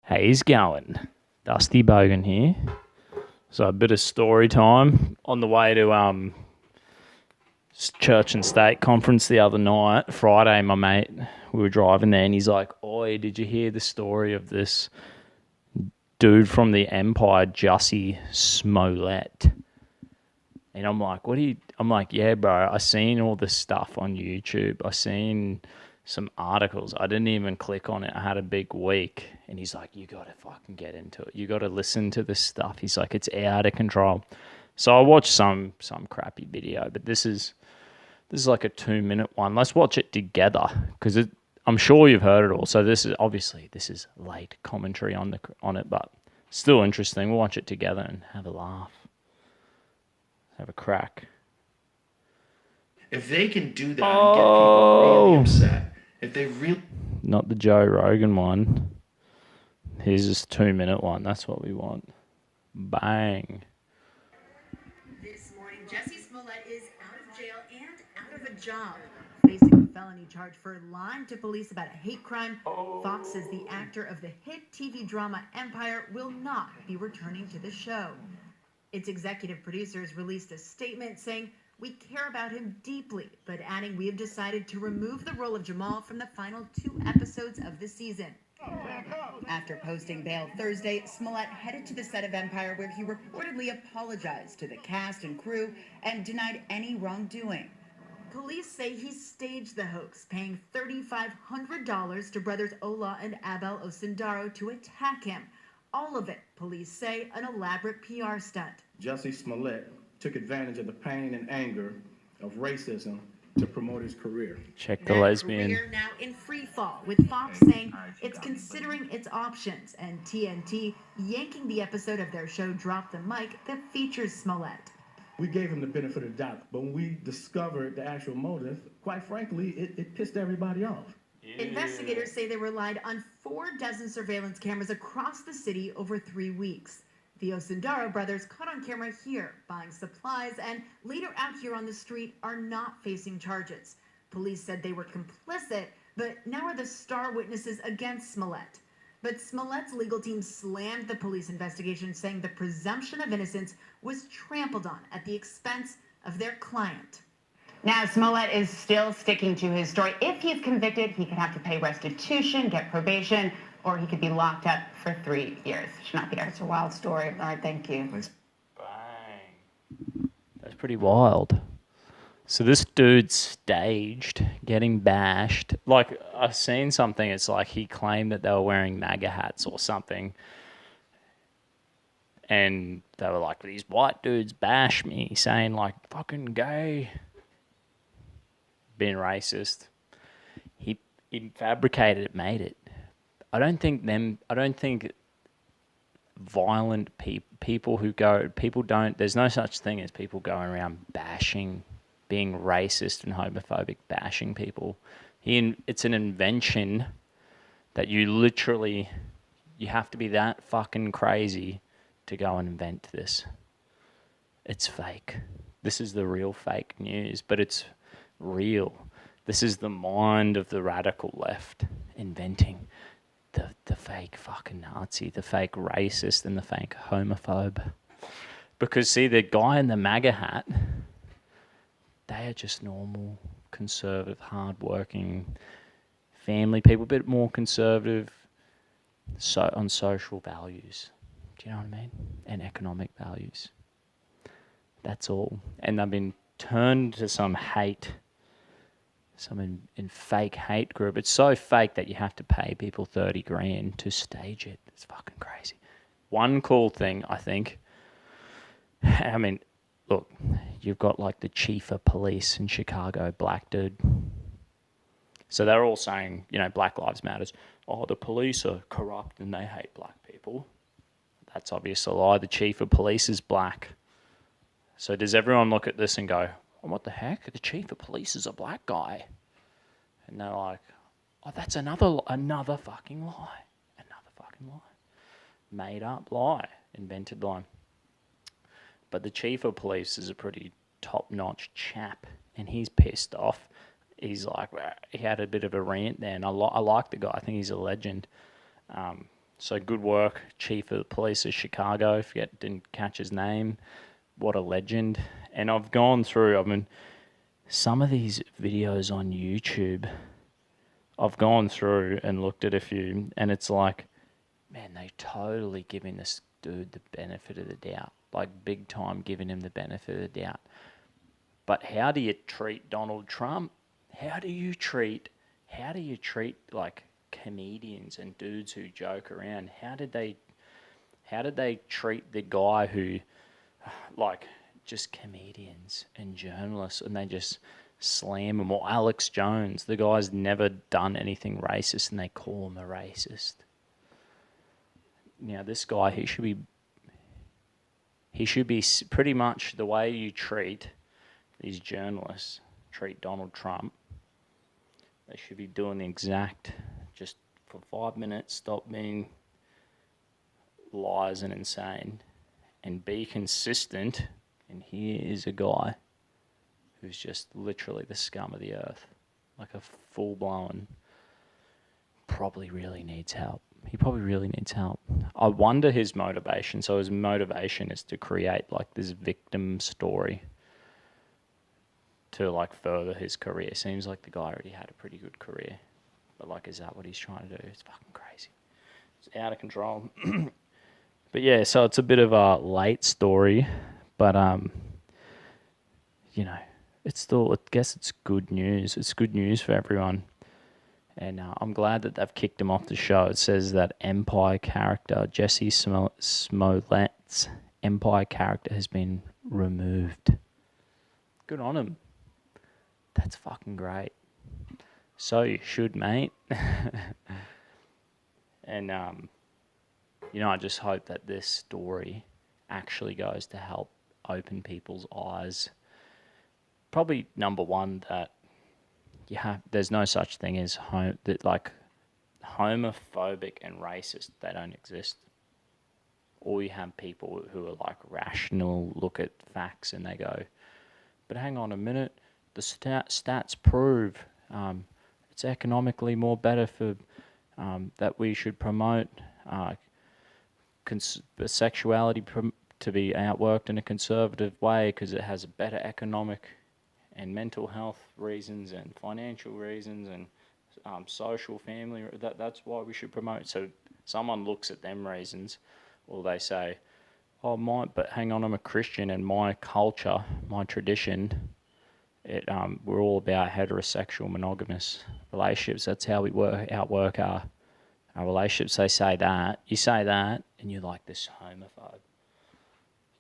How's going? Dusty Bogan here. So a bit of story time on the way to church and state conference the other night. Friday, my mate, we were driving there and he's like, "Oi, did you hear the story of this dude from the Empire, Jussie Smollett?" And I'm like, I'm like, "Yeah, bro, I seen all this stuff on YouTube. I seen some articles. I didn't even click on it. I had a big week." And he's like, "You got to fucking get into it. You got to listen to this stuff." He's like, "It's out of control." So I watched some crappy video, but this is like a 2-minute one. Let's watch it together because I'm sure you've heard it all. So this is late commentary on it, but still interesting. We'll watch it together and have a laugh. Have a crack. If they can do that and get people really upset, if they really... Not the Joe Rogan one. Here's this 2-minute one. That's what we want. Bang. This morning, Jussie Smollett is out of jail and out of a job, facing a felony charge for lying to police about a hate crime. Fox says the actor of the hit TV drama Empire will not be returning to the show. Its executive producers released a statement saying, "We care about him deeply," but adding, "We have decided to remove the role of Jamal from the final 2 episodes of the season." After posting bail Thursday, Smollett headed to the set of Empire where he reportedly apologized to the cast and crew and denied any wrongdoing. Police say he staged the hoax, paying $3,500 to brothers Ola and Abel Osundaro to attack him. All of it, police say, an elaborate PR stunt. Jussie Smollett took advantage of the pain and anger of racism to promote his career. Check the lesbian. Career now in free fall, with Fox saying it's considering its options and TNT yanking the episode of their show Drop the Mic that features Smollett. We gave him the benefit of the doubt, but when we discovered the actual motive, quite frankly, it pissed everybody off. Investigators say they relied on 4 dozen surveillance cameras across the city over 3 weeks. The Osundaro brothers, caught on camera here buying supplies and later out here on the street, are not facing charges. Police said they were complicit, but now are the star witnesses against Smollett. But Smollett's legal team slammed the police investigation, saying the presumption of innocence was trampled on at the expense of their client. Now, Smollett is still sticking to his story. If he's convicted, he could have to pay restitution, get probation, or he could be locked up for 3 years. Should not be there. It's a wild story. All right, thank you. Bang. That's pretty wild. So this dude staged getting bashed. Like, I've seen something, it's like he claimed that they were wearing MAGA hats or something. And they were like, "These white dudes bash me," saying like, "Fucking gay." Being racist. He fabricated it, made it. I don't think violent people don't, there's no such thing as people going around bashing, being racist and homophobic, bashing people. It's an invention that you have to be that fucking crazy to go and invent this. It's fake. This is the real fake news, but it's real. This is the mind of the radical left inventing the fake fucking Nazi, the fake racist, and the fake homophobe. Because see, the guy in the MAGA hat, they are just normal, conservative, hard-working family people, a bit more conservative on social values. Do you know what I mean? And economic values. That's all. And they've been turned to some hate, some in fake hate group. It's so fake that you have to pay people 30 grand to stage it. It's fucking crazy. One cool thing, I think, I mean, look, you've got like the chief of police in Chicago, black dude. So they're all saying, Black Lives Matters. Oh, the police are corrupt and they hate black people. That's obviously a lie. The chief of police is black. So does everyone look at this and go, "Oh, what the heck? The chief of police is a black guy"? And they're like, "Oh, that's another fucking lie. Another fucking lie. Made up lie. Invented lie." But the chief of police is a pretty top-notch chap, and he's pissed off. He's like, he had a bit of a rant there, and I like the guy. I think he's a legend. So good work, Chief of the Police of Chicago. Didn't catch his name. What a legend. And I've gone through, some of these videos on YouTube, I've gone through and looked at a few, and it's like, man, they totally giving this dude the benefit of the doubt. Like, big time giving him the benefit of the doubt. But how do you treat Donald Trump? How do you treat like comedians and dudes who joke around? How did they treat the guy who, like, just comedians and journalists, and they just slam him? Or Alex Jones, the guy's never done anything racist, and they call him a racist. Now this guy, he should be pretty much the way you treat these journalists, treat Donald Trump. They should be doing the exact, just for 5 minutes, stop being liars and insane, and be consistent. And here is a guy who's just literally the scum of the earth, like a full-blown, probably really needs help. He probably really needs help. I wonder his motivation. So his motivation is to create like this victim story to like further his career. Seems like the guy already had a pretty good career. But like, is that what he's trying to do? It's fucking crazy. It's out of control. But yeah, so it's a bit of a late story, but you know, it's still, I guess it's good news. It's good news for everyone. And I'm glad that they've kicked him off the show. It says that Empire character, Jussie Smollett's Empire character has been removed. Good on him. That's fucking great. So you should, mate. And, you know, I just hope that this story actually goes to help open people's eyes. Probably number one, that there's no such thing as homophobic and racist. They don't exist. Or you have people who are like rational, look at facts and they go, but hang on a minute, the stats prove it's economically more better for that we should promote sexuality to be outworked in a conservative way because it has a better economic and mental health reasons and financial reasons and social family. That's why we should promote. So someone looks at them reasons, or they say, oh, but hang on, I'm a Christian and my culture, my tradition, we're all about heterosexual monogamous relationships. That's how we outwork our relationships. They say that. You say that and you're like this homophobe.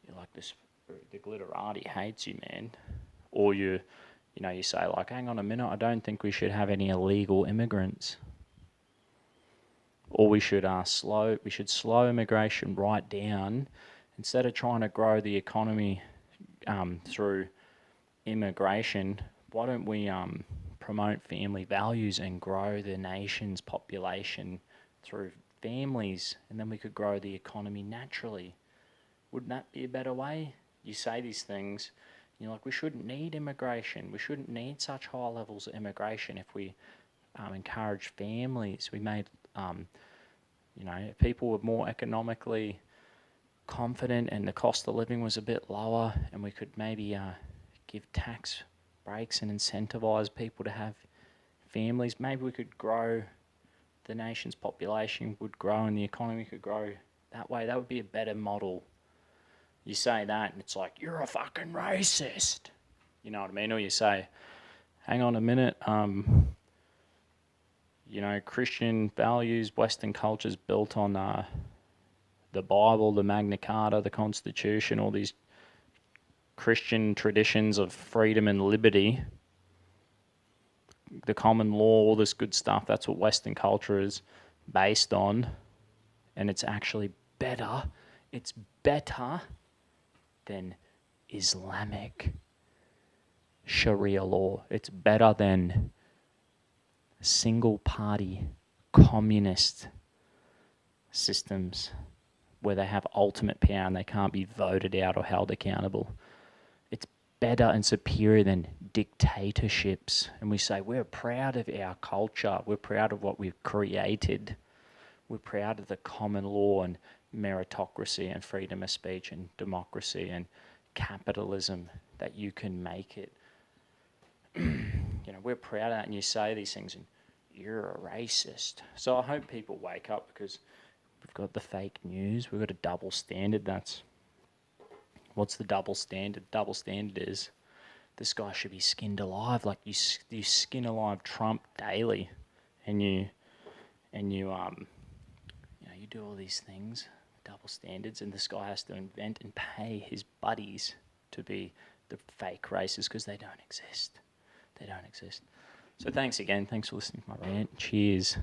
You're like this, the glitterati hates you, man. Or you say like, hang on a minute, I don't think we should have any illegal immigrants. Or we should slow immigration right down. Instead of trying to grow the economy through immigration, why don't we promote family values and grow the nation's population through families, and then we could grow the economy naturally? Wouldn't that be a better way? You say these things, you're like, we shouldn't need immigration. We shouldn't need such high levels of immigration if we encourage families. We made, if people were more economically confident and the cost of living was a bit lower, and we could maybe give tax breaks and incentivize people to have families, maybe we could grow, the nation's population would grow and the economy could grow that way. That would be a better model. You say that and it's like, you're a fucking racist. You know what I mean? Or you say, hang on a minute, Christian values, Western culture's built on the Bible, the Magna Carta, the Constitution, all these Christian traditions of freedom and liberty, the common law, all this good stuff. That's what Western culture is based on. And it's actually better. It's better than Islamic Sharia law. It's better than single party communist systems where they have ultimate power and they can't be voted out or held accountable. It's better and superior than dictatorships. And we say we're proud of our culture. We're proud of what we've created. We're proud of the common law and meritocracy and freedom of speech and democracy and capitalism, that you can make it. We're proud of that, and you say these things and you're a racist. So I hope people wake up, because we've got the fake news, we've got a double standard. What's the double standard? Double standard is this guy should be skinned alive. Like you skin alive Trump daily, and you do all these things, double standards, and this guy has to invent and pay his buddies to be the fake racists, because they don't exist. They don't exist. So thanks again. Thanks for listening to my rant. Cheers.